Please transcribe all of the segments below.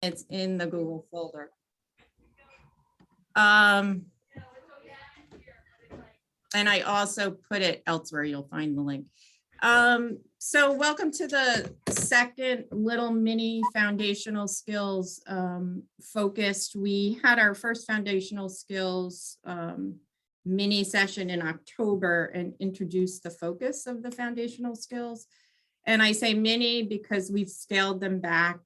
It's in the Google folder. And I also put it elsewhere. You'll find the link. So welcome to the second little mini foundational skills focused. We had our first foundational skills mini session in October and introduced the focus of the foundational skills. And I say mini because we've scaled them back,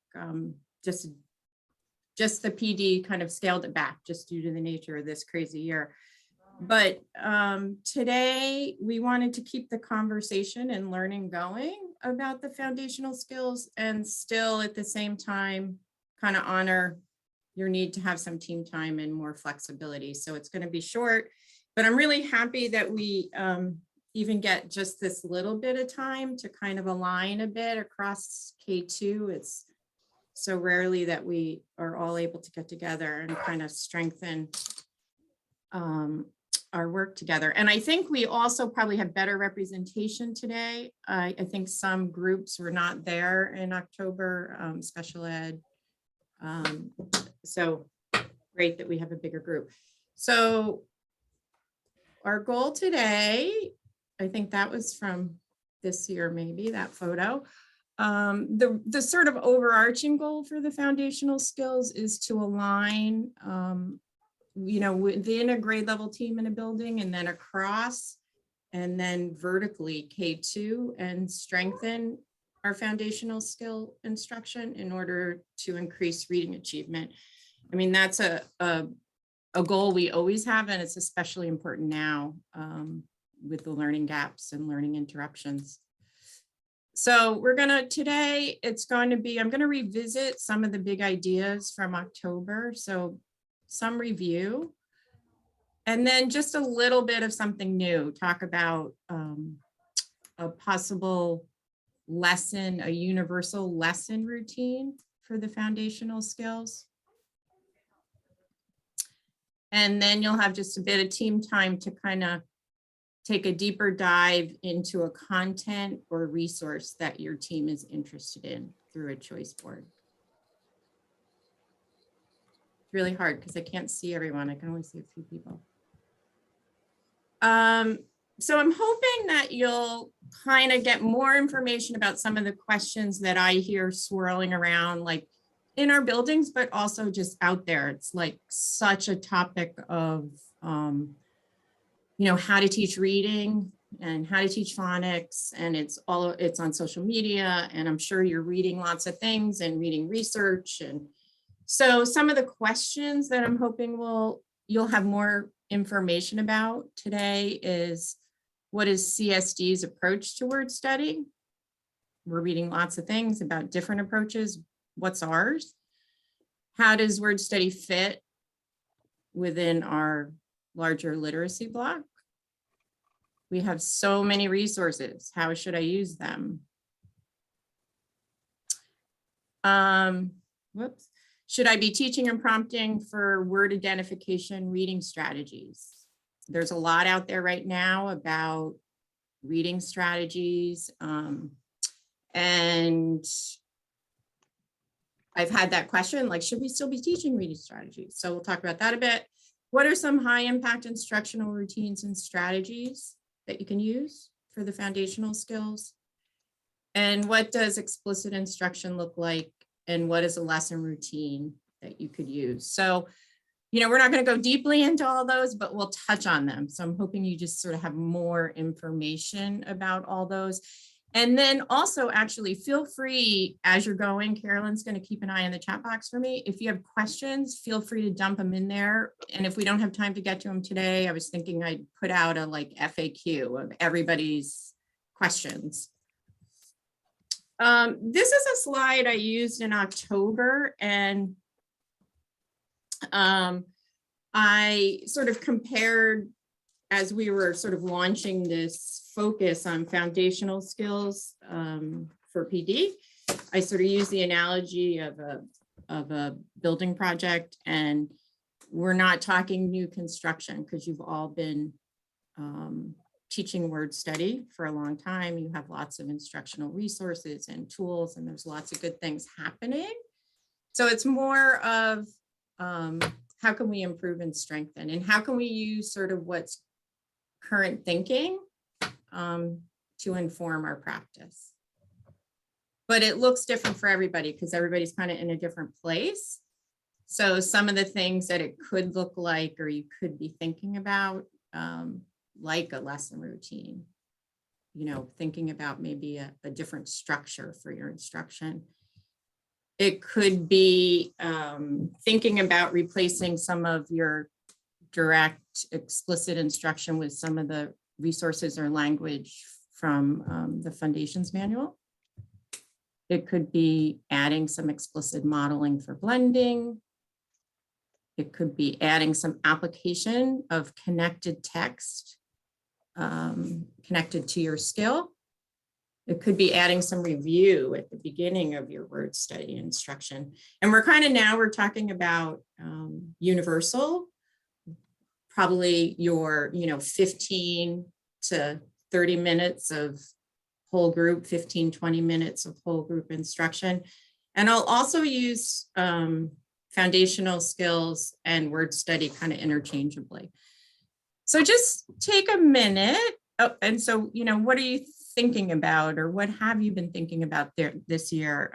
just the PD kind of scaled it back just due to the nature of this crazy year. But today we wanted to keep the conversation and learning going about the foundational skills and still at the same time kind of honor your need to have some team time and more flexibility. So it's going to be short, but I'm really happy that we even get just this little bit of time to kind of align a bit across K2. It's so rarely that we are all able to get together and kind of strengthen our work together. And I think we also probably have better representation today. I think some groups were not there in October, special ed. So great that we have a bigger group. So our goal today, I think that was from this year, maybe that photo. The sort of overarching goal for the foundational skills is to align within a grade level team in a building and then across and then vertically K2 and strengthen our foundational skill instruction in order to increase reading achievement. I mean, that's a goal we always have, and it's especially important now with the learning gaps and learning interruptions. So we're today, I'm gonna revisit some of the big ideas from October. So some review, and then just a little bit of something new, talk about a possible lesson, a universal lesson routine for the foundational skills. And then you'll have just a bit of team time to kind of take a deeper dive into a content or resource that your team is interested in through a choice board. Really hard because I can't see everyone. I can only see a few people. So I'm hoping that you'll kind of get more information about some of the questions that I hear swirling around, like in our buildings, but also just out there. It's like such a topic of, how to teach reading and how to teach phonics, and it's on social media, and I'm sure you're reading lots of things and reading research. And so some of the questions that I'm hoping you'll have more information about today is, what is CSD's approach to word study? We're reading lots of things about different approaches. What's ours? How does word study fit within our larger literacy block? We have so many resources. How should I use them? Should I be teaching and prompting for word identification reading strategies? There's a lot out there right now about reading strategies. And I've had that question, like, should we still be teaching reading strategies? So we'll talk about that a bit. What are some high impact instructional routines and strategies that you can use for the foundational skills? And what does explicit instruction look like? And what is a lesson routine that you could use? So, we're not going to go deeply into all those, but we'll touch on them. So I'm hoping you just sort of have more information about all those. And then also, actually, feel free as you're going. Carolyn's going to keep an eye on the chat box for me. If you have questions, feel free to dump them in there. And if we don't have time to get to them today, I was thinking I'd put out a FAQ of everybody's questions. This is a slide I used in October, and I sort of compared, as we were sort of launching this focus on foundational skills for PD, I sort of used the analogy of a building project, and we're not talking new construction because you've all been teaching word study for a long time. You have lots of instructional resources and tools, and there's lots of good things happening. So it's more of how can we improve and strengthen, and how can we use sort of what's current thinking to inform our practice. But it looks different for everybody because everybody's kind of in a different place. So some of the things that it could look like, or you could be thinking about, like a lesson routine, you know, thinking about maybe a different structure for your instruction. It could be thinking about replacing some of your direct explicit instruction with some of the resources or language from the Foundations Manual. It could be adding some explicit modeling for blending. It could be adding some application of connected text connected to your skill. It could be adding some review at the beginning of your word study instruction. And we're talking about universal, probably your, 15 to 30 minutes of whole group, 15, 20 minutes of whole group instruction. And I'll also use foundational skills and word study kind of interchangeably. So just take a minute. Oh, and so, what are you thinking about, or what have you been thinking about there this year?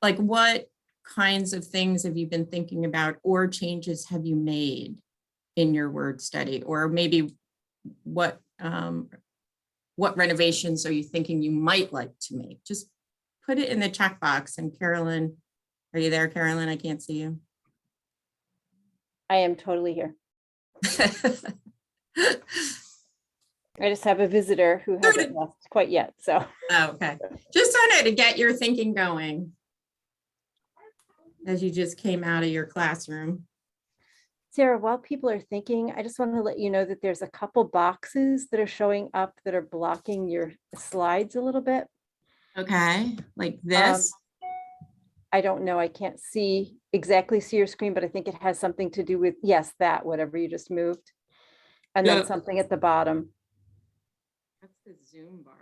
Like what kinds of things have you been thinking about, or changes have you made in your word study? Or maybe what renovations are you thinking you might like to make? Just put it in the chat box. And Carolyn, are you there, Carolyn? I can't see you. I am totally here. I just have a visitor who hasn't left quite yet, so. Oh, okay. Just wanted to get your thinking going as you just came out of your classroom. Sarah, while people are thinking, I just want to let you know that there's a couple boxes that are showing up that are blocking your slides a little bit. Okay, like this. I don't know, I can't exactly see your screen, but I think it has something to do with, yes, that, whatever you just moved. And then something at the bottom. That's the Zoom bar.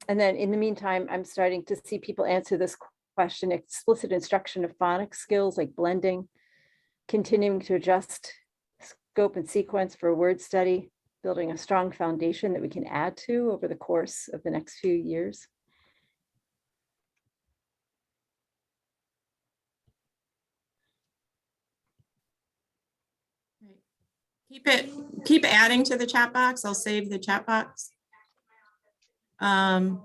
And then in the meantime, I'm starting to see people answer this question: explicit instruction of phonics skills like blending, continuing to adjust scope and sequence for word study, building a strong foundation that we can add to over the course of the next few years. Keep adding to the chat box. I'll save the chat box. And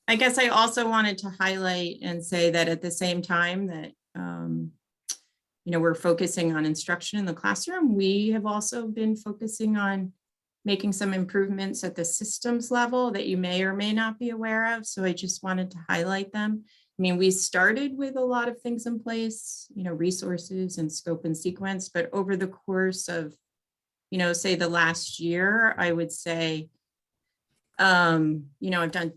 I guess I also wanted to highlight and say that at the same time that we're focusing on instruction in the classroom, we have also been focusing on making some improvements at the systems level that you may or may not be aware of. So I just wanted to highlight them. I mean, we started with a lot of things in place, resources and scope and sequence, but over the course of, say the last year, I would say, I've done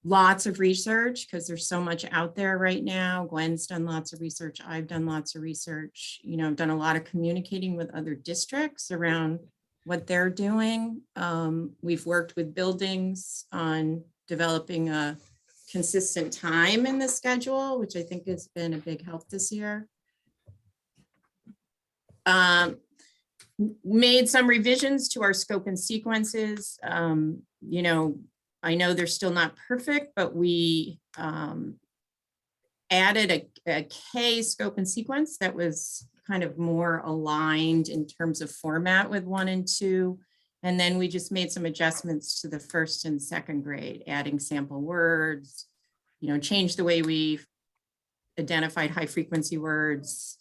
lots of research because there's so much out there right now. Gwen's done lots of research. I've done lots of research. I've done a lot of communicating with other districts around what they're doing. We've worked with buildings on developing a consistent time in the schedule, which I think has been a big help this year. Made some revisions to our scope and sequences. I know they're still not perfect, but we added a K scope and sequence that was kind of more aligned in terms of format with 1 and 2. And then we just made some adjustments to the 1st and 2nd grade, adding sample words, changed the way we identified high frequency words,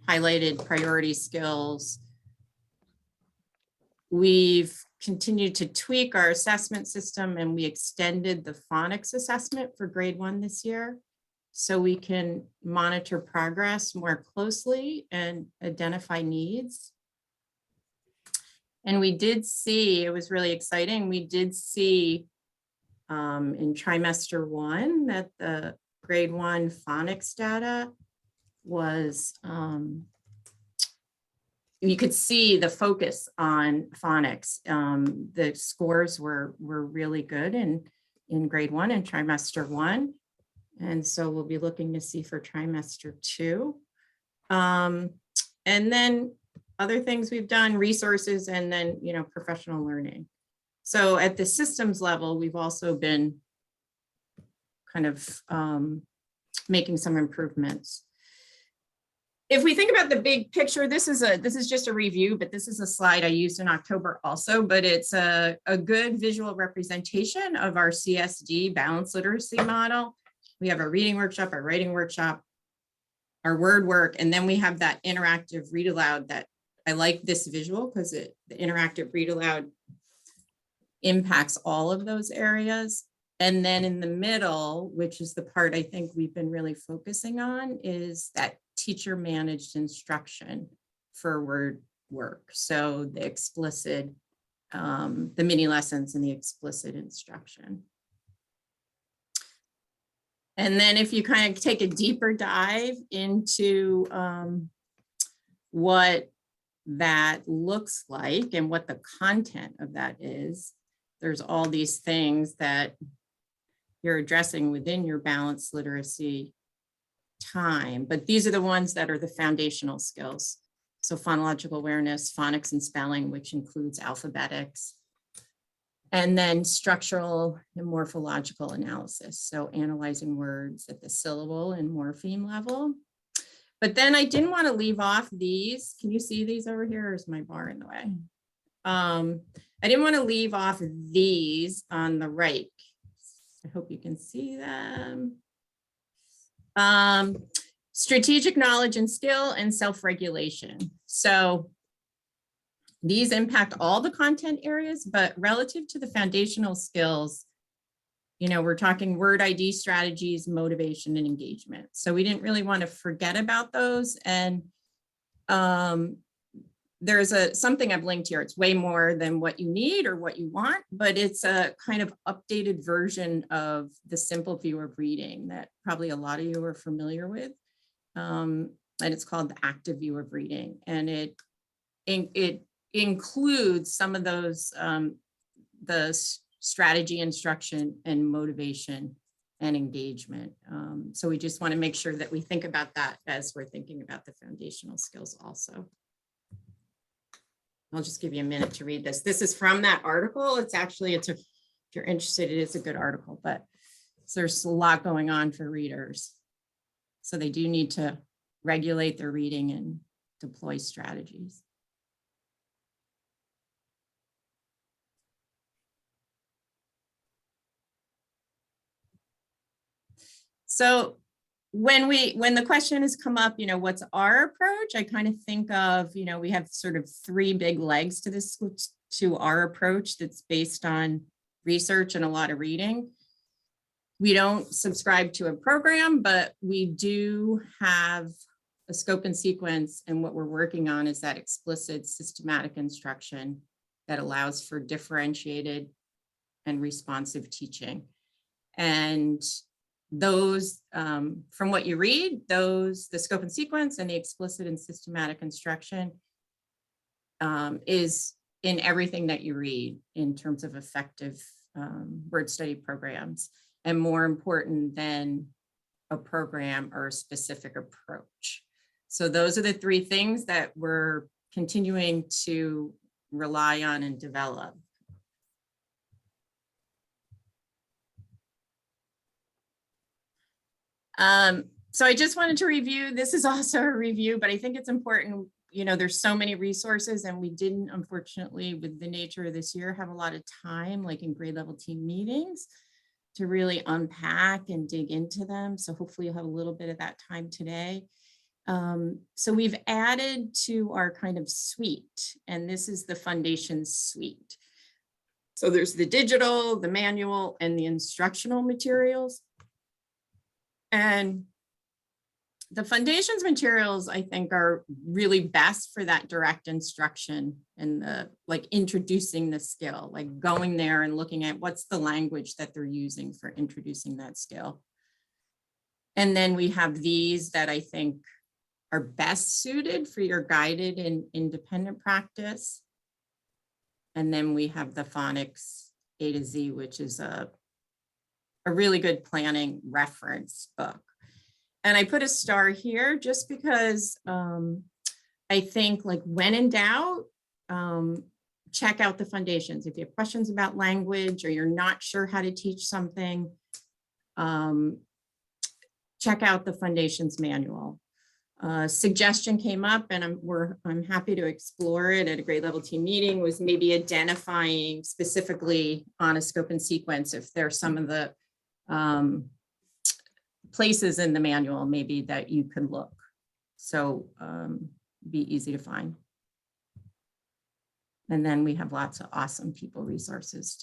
highlighted priority skills. We've continued to tweak our assessment system, and we extended the phonics assessment for grade 1 this year, so we can monitor progress more closely and identify needs. And we did see, it was really exciting, we did see in trimester 1 that the grade 1 phonics data was you could see the focus on phonics. The scores were really good in grade 1 and trimester 1. And so we'll be looking to see for trimester 2. And then other things we've done, resources, and then, professional learning. So at the systems level, we've also been kind of making some improvements. If we think about the big picture, this is just a review, but this is a slide I used in October also, but it's a good visual representation of our CSD balanced literacy model. We have a reading workshop, our writing workshop, our word work, and then we have that interactive read aloud. That I like this visual because the interactive read aloud impacts all of those areas. And then in the middle, which is the part I think we've been really focusing on, is that teacher managed instruction for word work. So the explicit, the mini lessons and the explicit instruction. And then if you kind of take a deeper dive into what that looks like and what the content of that is, there's all these things that you're addressing within your balanced literacy time, but these are the ones that are the foundational skills. So phonological awareness, phonics and spelling, which includes alphabetics, and then structural and morphological analysis. So analyzing words at the syllable and morpheme level. But then I didn't want to leave off these. Can you see these over here, or is my bar in the way? I didn't want to leave off these on the right. I hope you can see them. Strategic knowledge and skill and self-regulation. So these impact all the content areas, but relative to the foundational skills, we're talking word ID strategies, motivation, and engagement. So we didn't really want to forget about those. And there's something I've linked here. It's way more than what you need or what you want, but it's a kind of updated version of the simple view of reading that probably a lot of you are familiar with. And it's called the active view of reading. And it includes some of those, the strategy, instruction, and motivation and engagement. So we just want to make sure that we think about that as we're thinking about the foundational skills also. I'll just give you a minute to read this. This is from that article. If you're interested, it is a good article, but there's a lot going on for readers. So they do need to regulate their reading and deploy strategies. So when the question has come up, what's our approach? I kind of think of, we have sort of 3 big legs to our approach that's based on research and a lot of reading. We don't subscribe to a program, but we do have a scope and sequence. And what we're working on is that explicit systematic instruction that allows for differentiated and responsive teaching. And those, from what you read, the scope and sequence and the explicit and systematic instruction is in everything that you read in terms of effective word study programs, and more important than a program or a specific approach. So those are the 3 things that we're continuing to rely on and develop. So I just wanted to review, this is also a review, but I think it's important, there's so many resources, and we didn't, unfortunately, with the nature of this year, have a lot of time, like in grade level team meetings, to really unpack and dig into them. So hopefully you'll have a little bit of that time today. So we've added to our kind of suite, and this is the foundation suite. So there's the digital, the manual, and the instructional materials. And the foundations materials, I think, are really best for that direct instruction and like introducing the skill, like going there and looking at what's the language that they're using for introducing that skill. And then we have these that I think are best suited for your guided and independent practice. And then we have the Phonics A to Z, which is a really good planning reference book. And I put a star here just because I think, like, when in doubt, check out the foundations. If you have questions about language or you're not sure how to teach something, check out the Foundations Manual. Suggestion came up, and I'm happy to explore it at a grade level team meeting, was maybe identifying specifically on a scope and sequence if there are some of the places in the manual maybe that you could look. So be easy to find. And then we have lots of awesome people resources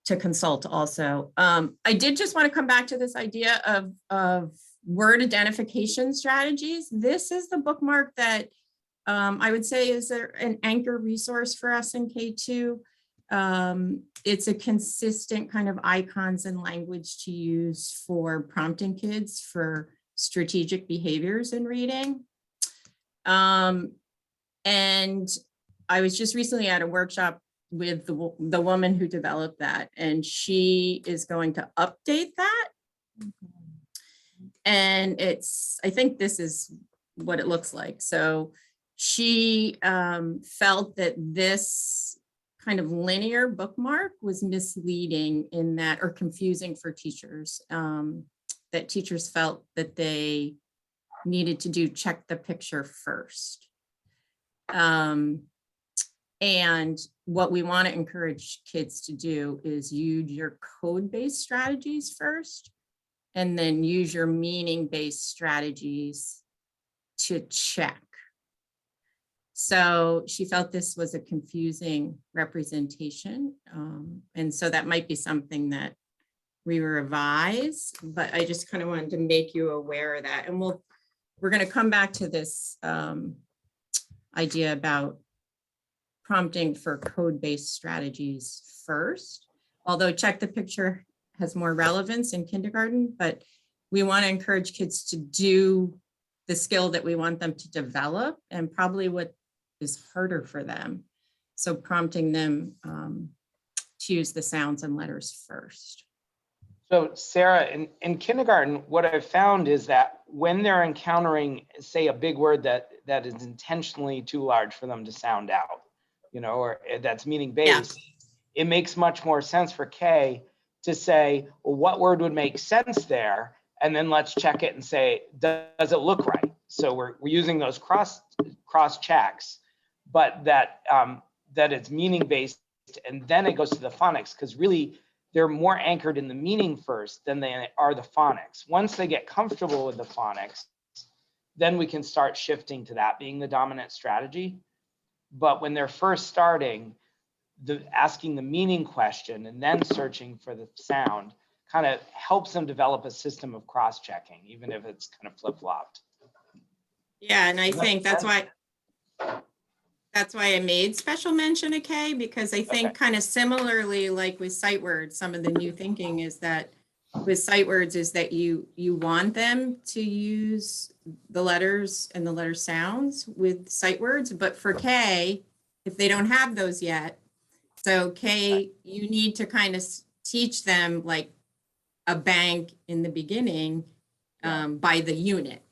to consult also. I did just want to come back to this idea of word identification strategies. This is the bookmark that I would say is an anchor resource for us in K2. It's a consistent kind of icons and language to use for prompting kids for strategic behaviors in reading. And I was just recently at a workshop with the woman who developed that, and she is going to update that. And I think this is what it looks like. So she felt that this kind of linear bookmark was misleading in that, or confusing for teachers, that teachers felt that they needed to do check the picture first. And what we want to encourage kids to do is use your code-based strategies first, and then use your meaning-based strategies to check. So she felt this was a confusing representation. And so that might be something that we revise, but I just kind of wanted to make you aware of that. And we're going to come back to this idea about prompting for code-based strategies first, although check the picture has more relevance in kindergarten, but we want to encourage kids to do the skill that we want them to develop, and probably what is harder for them. So prompting them to use the sounds and letters first. So Sarah, in kindergarten, what I've found is that when they're encountering, say, a big word that is intentionally too large for them to sound out, or that's meaning based, It makes much more sense for Kay to say, well, what word would make sense there? And then let's check it and say, does it look right? So we're using those cross checks, but that it's meaning based, and then it goes to the phonics, because really they're more anchored in the meaning first than they are the phonics. Once they get comfortable with the phonics, then we can start shifting to that being the dominant strategy. But when they're first starting, asking the meaning question and then searching for the sound kind of helps them develop a system of cross-checking, even if it's kind of flip-flopped. Yeah, and I think that's why I made special mention of K, because I think kind of similarly, like with sight words, some of the new thinking is that with sight words is that you want them to use the letters and the letter sounds with sight words, but for K, if they don't have those yet, so K, you need to kind of teach them like a bank in the beginning by the unit,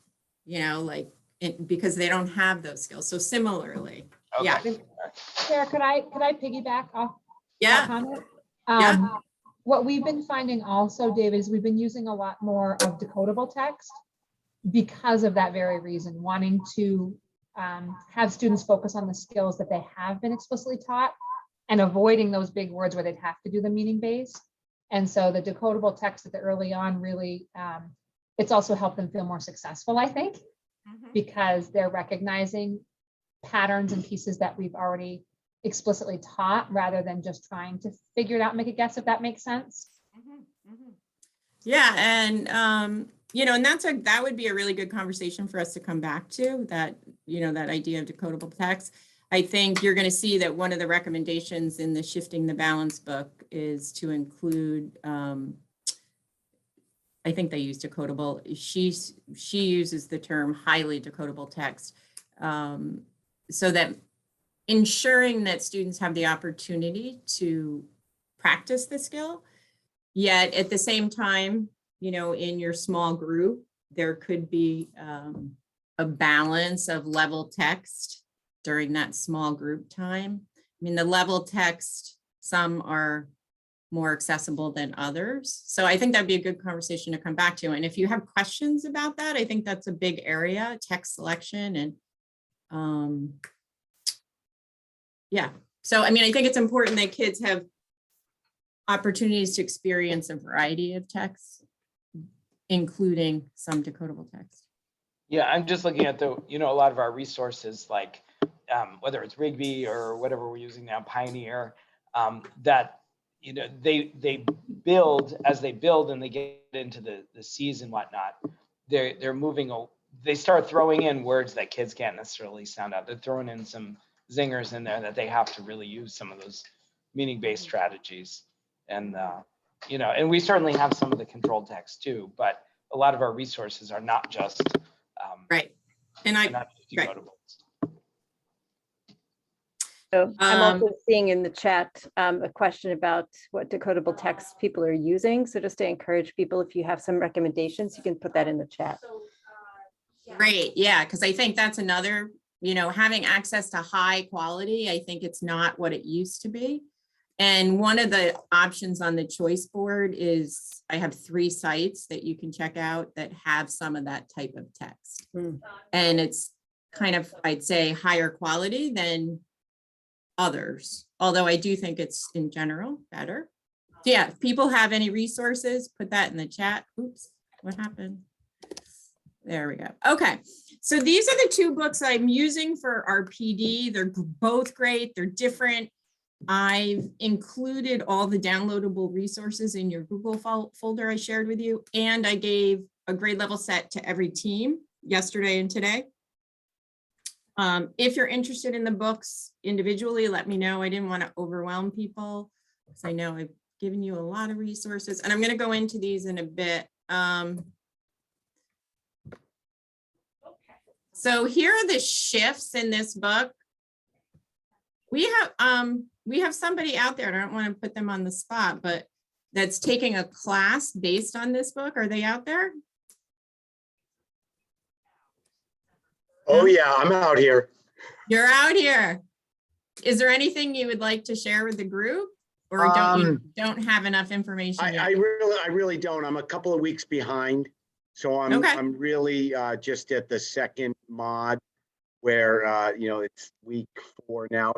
because they don't have those skills. So similarly, yeah. Sarah, could I piggyback off Yeah. that comment? Yeah. What we've been finding also, David, is we've been using a lot more of decodable text because of that very reason, wanting to have students focus on the skills that they have been explicitly taught and avoiding those big words where they'd have to do the meaning base. And so the decodable text at the early on really, it's also helped them feel more successful, I think, because they're recognizing patterns and pieces that we've already explicitly taught rather than just trying to figure it out and make a guess, if that makes sense. Yeah, and and that would be a really good conversation for us to come back to, that that idea of decodable text. I think you're going to see that one of the recommendations in the Shifting the Balance book is to include I think they use decodable. She uses the term highly decodable text. So that ensuring that students have the opportunity to practice the skill, yet at the same time, you know, in your small group, there could be a balance of level text during that small group time. I mean, the level text, some are more accessible than others. So I think that'd be a good conversation to come back to. And if you have questions about that, I think that's a big area, text selection and yeah. So, I mean, I think it's important that kids have opportunities to experience a variety of texts, including some decodable text. Yeah, I'm just looking at the, you know, a lot of our resources, like whether it's Rigby or whatever we're using now, Pioneer, that, you know, they build, as they build and they get into the C's and whatnot, they're moving, they start throwing in words that kids can't necessarily sound out. They're throwing in some zingers in there that they have to really use some of those meaning-based strategies. And, you know, and we certainly have some of the controlled text too, but a lot of our resources are not just Right. And they're I, not just right. decodables. So I'm also seeing in the chat a question about what decodable text people are using. So just to encourage people, if you have some recommendations, you can put that in the chat. great. Yeah. Cause I think that's another, you know, having access to high quality, I think it's not what it used to be. And one of the options on the choice board is I have 3 sites that you can check out that have some of that type of text. And it's kind of, I'd say, higher quality than others, although I do think it's in general better. So yeah, if people have any resources, put that in the chat. Oops, what happened? There we go. Okay, so these are the 2 books I'm using for our PD. They're both great. They're different. I've included all the downloadable resources in your Google folder I shared with you, and I gave a grade level set to every team yesterday and today. If you're interested in the books individually, let me know. I didn't want to overwhelm people because I know I've given you a lot of resources, and I'm going to go into these in a bit. So here are the shifts in this book. We have somebody out there, and I don't want to put them on the spot, but that's taking a class based on this book. Are they out there? Oh yeah, I'm out here. You're out here. Is there anything you would like to share with the group, or you don't have enough information yet? I really don't. I'm a couple of weeks behind, so I'm Okay. I'm really just at the second mod, where you know, it's week 4 now.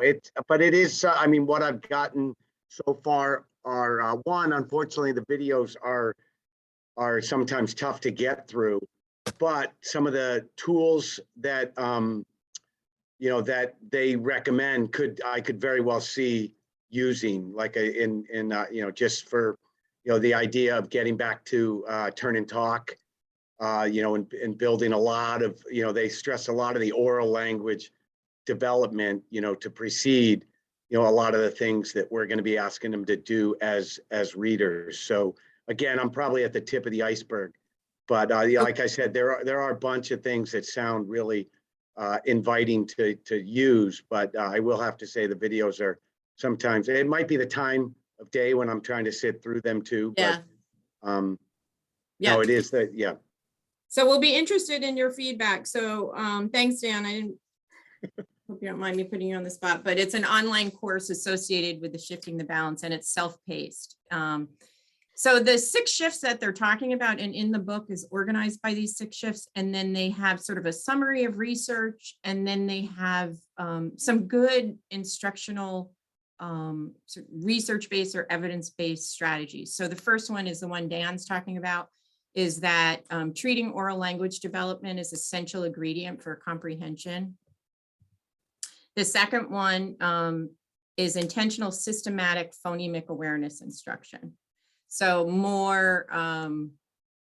But it is. I mean, what I've gotten so far are one. Unfortunately, the videos are sometimes tough to get through, but some of the tools that you know, that they recommend I could very well see using, like in you know, just for, you know, the idea of getting back to turn and talk, you know, and building a lot of, you know, they stress a lot of the oral language development, you know, to precede, you know, a lot of the things that we're going to be asking them to do as readers. So again, I'm probably at the tip of the iceberg, but yeah, like I said, there are a bunch of things that sound really inviting to use, but I will have to say the videos are sometimes, it might be the time of day when I'm trying to sit through them too. Yeah. But Yeah. no, it is that, yeah. So we'll be interested in your feedback. So thanks, Dan. I didn't hope you don't mind me putting you on the spot, but it's an online course associated with the Shifting the Balance, and it's self-paced. So the 6 shifts that they're talking about and in the book is organized by these 6 shifts. And then they have sort of a summary of research. And then they have some good instructional sort of research-based or evidence-based strategies. So the first one is the one Dan's talking about, is that treating oral language development is essential ingredient for comprehension. The second one is intentional systematic phonemic awareness instruction. So more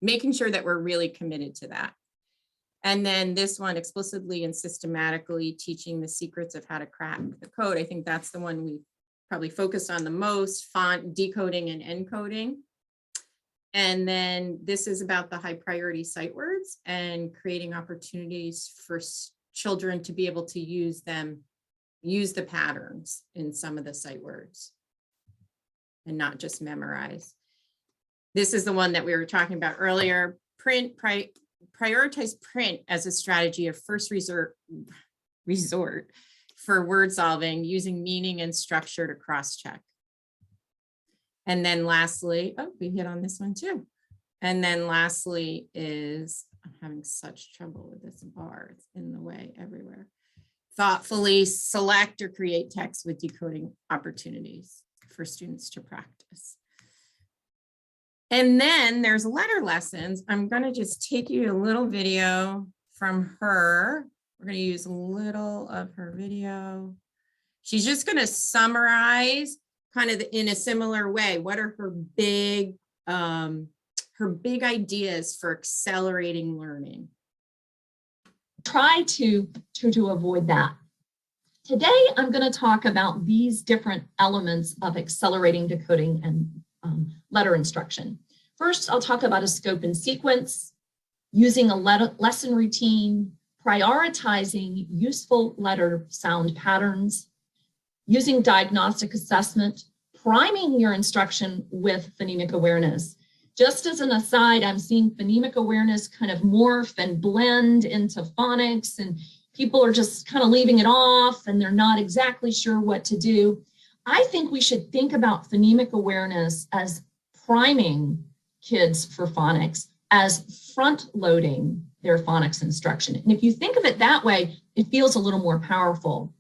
making sure that we're really committed to that. And then this one, explicitly and systematically teaching the secrets of how to crack the code. I think that's the one we probably focused on the most, font decoding and encoding. And then this is about the high priority sight words and creating opportunities for children to be able to use the patterns in some of the sight words and not just memorize. This is the one that we were talking about earlier. Prioritize print as a strategy of first resort for word solving using meaning and structure to cross-check. And then lastly, oh, we hit on this one too. And then lastly is, I'm having such trouble with this bar. It's in the way everywhere. Thoughtfully select or create text with decoding opportunities for students to practice. And then there's letter lessons. I'm going to just take you a little video from her. We're going to use a little of her video. She's just going to summarize kind of in a similar way. What are her big ideas for accelerating learning? Try to avoid that. Today, I'm going to talk about these different elements of accelerating decoding and letter instruction. First, I'll talk about a scope and sequence, using a lesson routine, prioritizing useful letter sound patterns, using diagnostic assessment, priming your instruction with phonemic awareness. Just as an aside, I'm seeing phonemic awareness kind of morph and blend into phonics, and people are just kind of leaving it off and they're not exactly sure what to do. I think we should think about phonemic awareness as priming kids for phonics, as front loading their phonics instruction. And if you think of it that way, it feels a little more powerful.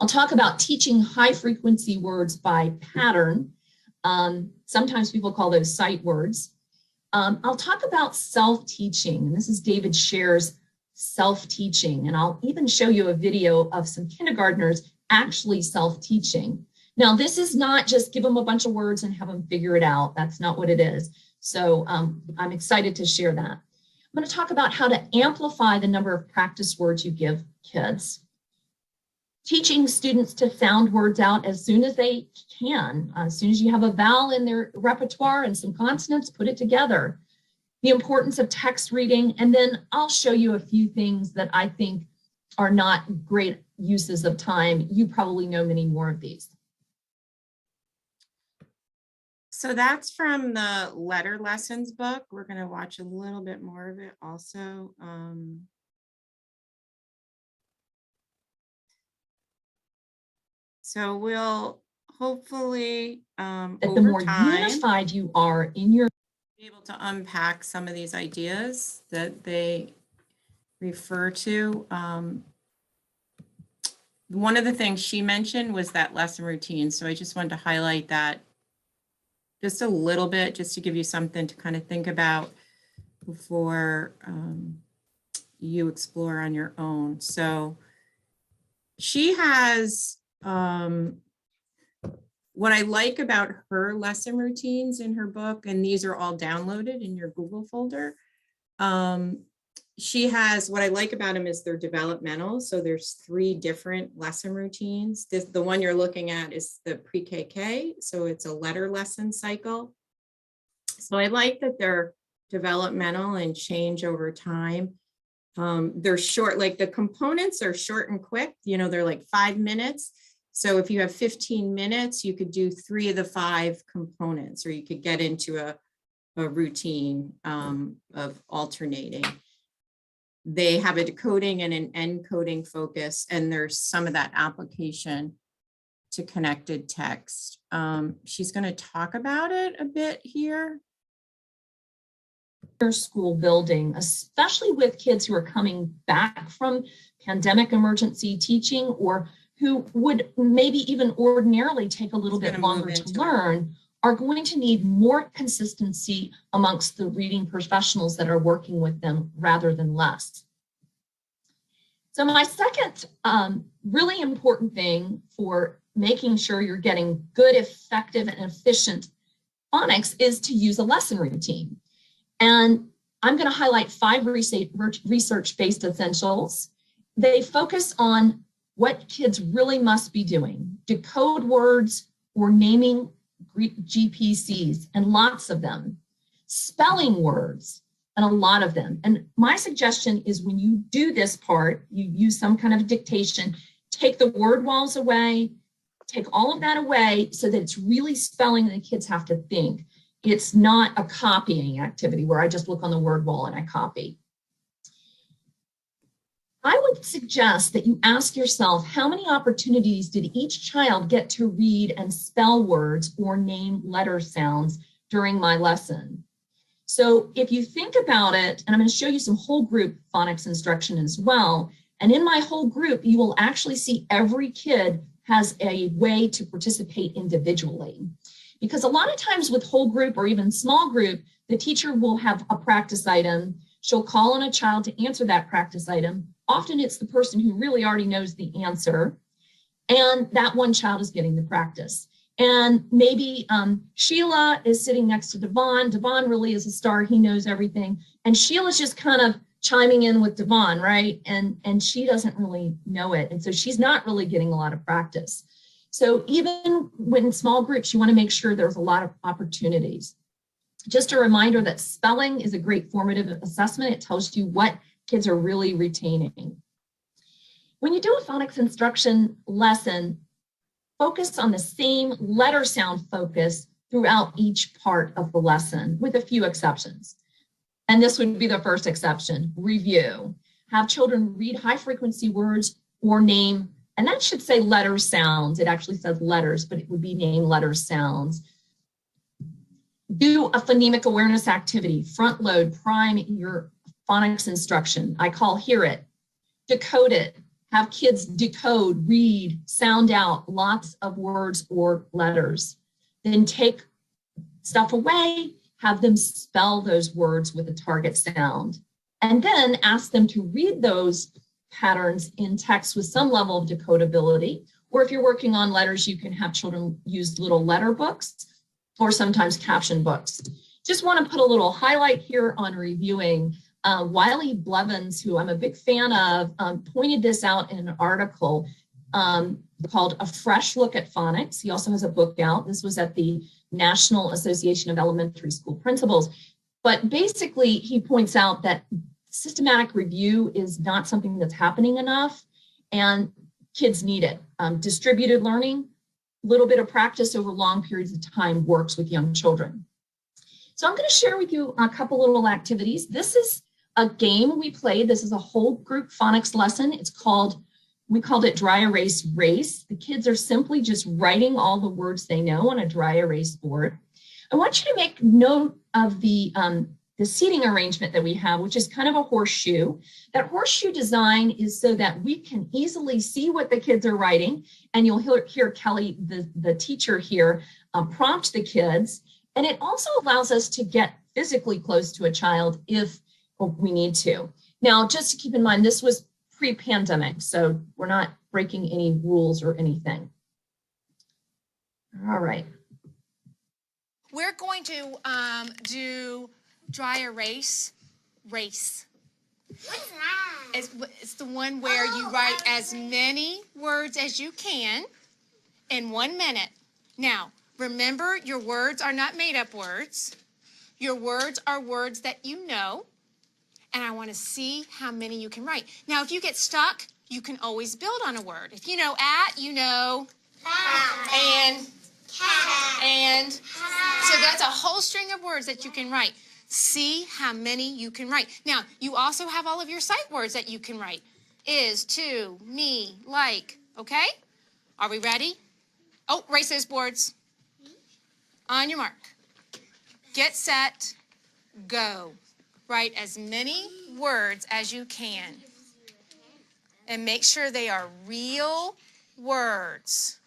I'll talk about teaching high frequency words by pattern. Sometimes people call those sight words. I'll talk about self-teaching, and this is David Scher's self-teaching, and I'll even show you a video of some kindergartners actually self-teaching. Now, this is not just give them a bunch of words and have them figure it out. That's not what it is. So I'm excited to share that. I'm going to talk about how to amplify the number of practice words you give kids. Teaching students to sound words out as soon as they can. As soon as you have a vowel in their repertoire and some consonants, put it together. The importance of text reading, and then I'll show you a few things that I think are not great uses of time. You probably know many more of these. So that's from the letter lessons book. We're going to watch a little bit more of it also. So we'll hopefully That the over more time unified you are in your be able to unpack some of these ideas that they refer to. One of the things she mentioned was that lesson routine. So I just wanted to highlight that just a little bit, just to give you something to kind of think about before you explore on your own. So she has, what I like about her lesson routines in her book, and these are all downloaded in your Google folder. She has, what I like about them is they're developmental. So there's 3 different lesson routines. The one you're looking at is the pre-KK. So it's a letter lesson cycle. So I like that they're developmental and change over time. They're short, like the components are short and quick, they're like 5 minutes. So if you have 15 minutes, you could do 3 of the 5 components, or you could get into a routine of alternating. They have a decoding and an encoding focus, and there's some of that application to connected text. She's going to talk about it a bit here. school building, especially with kids who are coming back from pandemic emergency teaching, or who would maybe even ordinarily take a little bit longer to learn, are going to need more consistency amongst the reading professionals that are working with them rather than less. So my second really important thing for making sure you're getting good, effective, and efficient phonics is to use a lesson routine. And I'm going to highlight 5 research-based essentials. They focus on what kids really must be doing: decode words or naming GPCs, and lots of them. spelling words, and a lot of them. And my suggestion is when you do this part, you use some kind of dictation, take the word walls away, take all of that away so that it's really spelling and the kids have to think. It's not a copying activity where I just look on the word wall and I copy. I would suggest that you ask yourself, how many opportunities did each child get to read and spell words or name letter sounds during my lesson? So if you think about it, and I'm going to show you some whole group phonics instruction as well, and in my whole group, you will actually see every kid has a way to participate individually. Because a lot of times with whole group or even small group, the teacher will have a practice item. She'll call on a child to answer that practice item. Often it's the person who really already knows the answer. And that one child is getting the practice. And maybe Sheila is sitting next to Devon. Devon really is a star. He knows everything. And Sheila's just kind of chiming in with Devon, right? And she doesn't really know it. And so she's not really getting a lot of practice. So even when small groups, you want to make sure there's a lot of opportunities. Just a reminder that spelling is a great formative assessment. It tells you what kids are really retaining. When you do a phonics instruction lesson, focus on the same letter sound focus throughout each part of the lesson, with a few exceptions. And this would be the first exception, review. Have children read high frequency words or name, and that should say letter sounds. It actually says letters, but it would be name letter sounds. Do a phonemic awareness activity, front load, prime your phonics instruction. I call hear it, decode it. Have kids decode, read, sound out lots of words or letters. Then take stuff away, have them spell those words with a target sound. And then ask them to read those patterns in text with some level of decodability. Or if you're working on letters, you can have children use little letter books or sometimes caption books. Just want to put a little highlight here on reviewing. Wiley Blevins, who I'm a big fan of, pointed this out in an article called A Fresh Look at Phonics. He also has a book out. This was at the National Association of Elementary School Principals. But basically, he points out that systematic review is not something that's happening enough, and kids need it. Distributed learning, a little bit of practice over long periods of time works with young children. So I'm going to share with you a couple little activities. This is a game we played. This is a whole group phonics lesson. We called it Dry Erase Race. The kids are simply just writing all the words they know on a dry erase board. I want you to make note of the seating arrangement that we have, which is kind of a horseshoe. That horseshoe design is so that we can easily see what the kids are writing. And you'll hear Kelly, the teacher here, prompt the kids. And it also allows us to get physically close to a child if we need to. Now, just to keep in mind, this was pre-pandemic, so we're not breaking any rules or anything. All right. We're going to do dry erase race. What's that? It's the one where you write as many words as you can in 1 minute. Now, remember, your words are not made-up words. Your words are words that you know, and I want to see how many you can write. Now, if you get stuck, you can always build on a word. If you know at, you know and Cat. and. So that's a whole string of words that you can write. See how many you can write. Now, you also have all of your sight words that you can write. Is, to, me, like, okay? Are we ready? Oh, erase those boards. On your mark. Get set, go. Write as many words as you can. And make sure they are real words.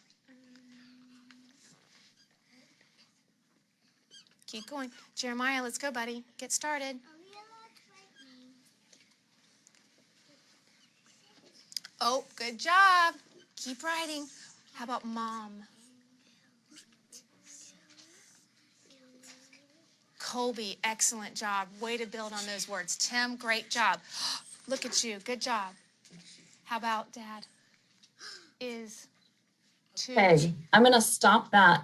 Keep going. Jeremiah, let's go, buddy. Get started. Oh, good job. Keep writing. How about mom? Colby, excellent job. Way to build on those words. Tim, great job. Look at you. Good job. How about dad? Is, to. Okay, I'm going to stop that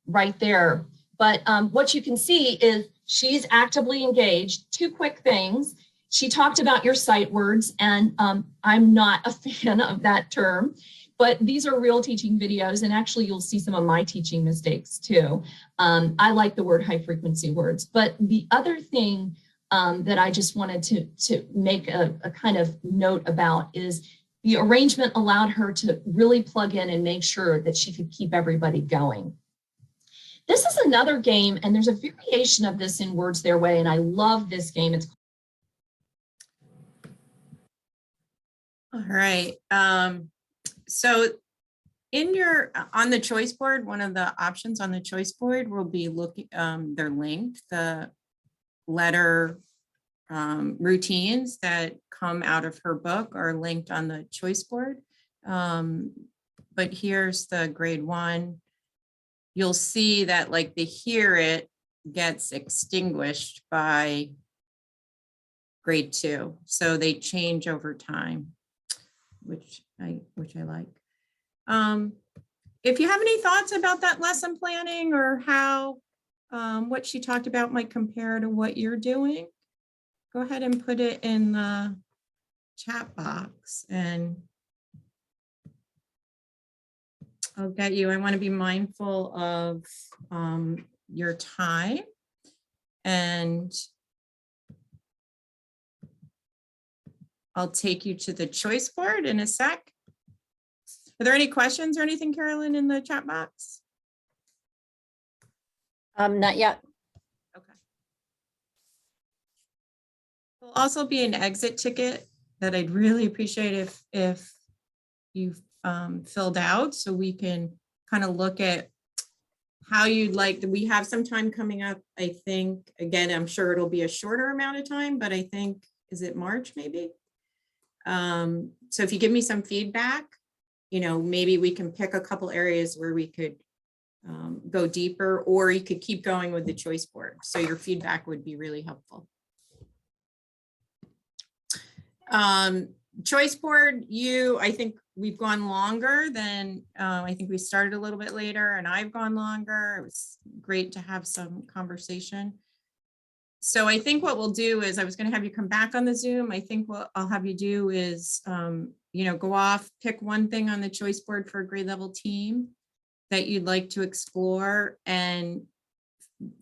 right there. But what you can see is she's actively engaged. 2 quick things. She talked about your sight words, and I'm not a fan of that term, but these are real teaching videos, and actually you'll see some of my teaching mistakes too. I like the word high frequency words, but the other thing that I just wanted to make a kind of note about is the arrangement allowed her to really plug in and make sure that she could keep everybody going. This is another game, and there's a variation of this in Words Their Way, and I love this game. It's All right. So in your, on the choice board, one of the options on the choice board will be looking, they're linked, the letter routines that come out of her book are linked on the choice board. But here's the grade 1. You'll see that like the hear it gets extinguished by grade 2. So they change over time, which I like. If you have any thoughts about that lesson planning or how what she talked about might compare to what you're doing, go ahead and put it in the chat box and I'll get you. I want to be mindful of your time, and I'll take you to the choice board in a sec. Are there any questions or anything, Carolyn, in the chat box? Not yet. Okay. There'll also be an exit ticket that I'd really appreciate if you've filled out, so we can kind of look at how you'd like. We have some time coming up, I think. Again, I'm sure it'll be a shorter amount of time, but I think, is it March maybe? So if you give me some feedback, you know, maybe we can pick a couple areas where we could go deeper, or you could keep going with the choice board. So your feedback would be really helpful. Choice board, I think we've gone longer than, I think we started a little bit later and I've gone longer. It was great to have some conversation. So I think what we'll do is, I was going to have you come back on the Zoom. I think what I'll have you do is, you know, go off, pick one thing on the choice board for a grade level team that you'd like to explore and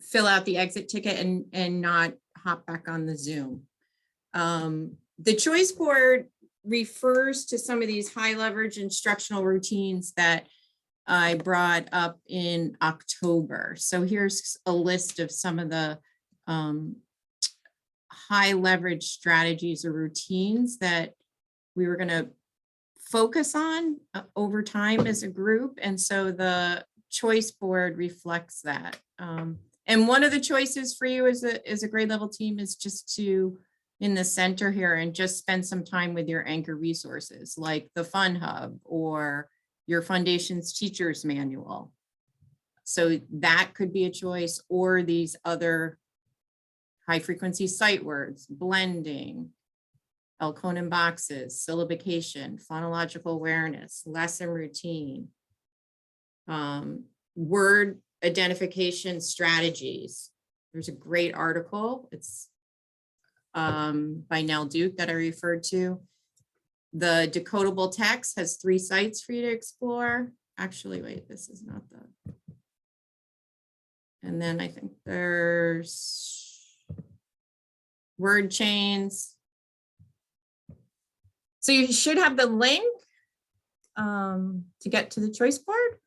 fill out the exit ticket and not hop back on the Zoom. The choice board refers to some of these high leverage instructional routines that I brought up in October. So here's a list of some of the high leverage strategies or routines that we were going to focus on over time as a group. And so the choice board reflects that. And one of the choices for you as a grade level team is just to, in the center here, and just spend some time with your anchor resources like the Fun Hub or your Foundations Teacher's Manual. So that could be a choice, or these other high frequency sight words, blending, Elkonin boxes, syllabication, phonological awareness, lesson routine, word identification strategies. There's a great article. It's by Nell Duke that I referred to. The decodable text has 3 sites for you to explore. Actually, wait, this is not the. And then I think there's word chains. So you should have the link to get to the choice board.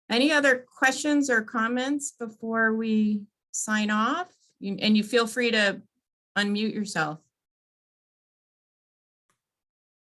Any other questions or comments before we sign off? And you feel free to unmute yourself.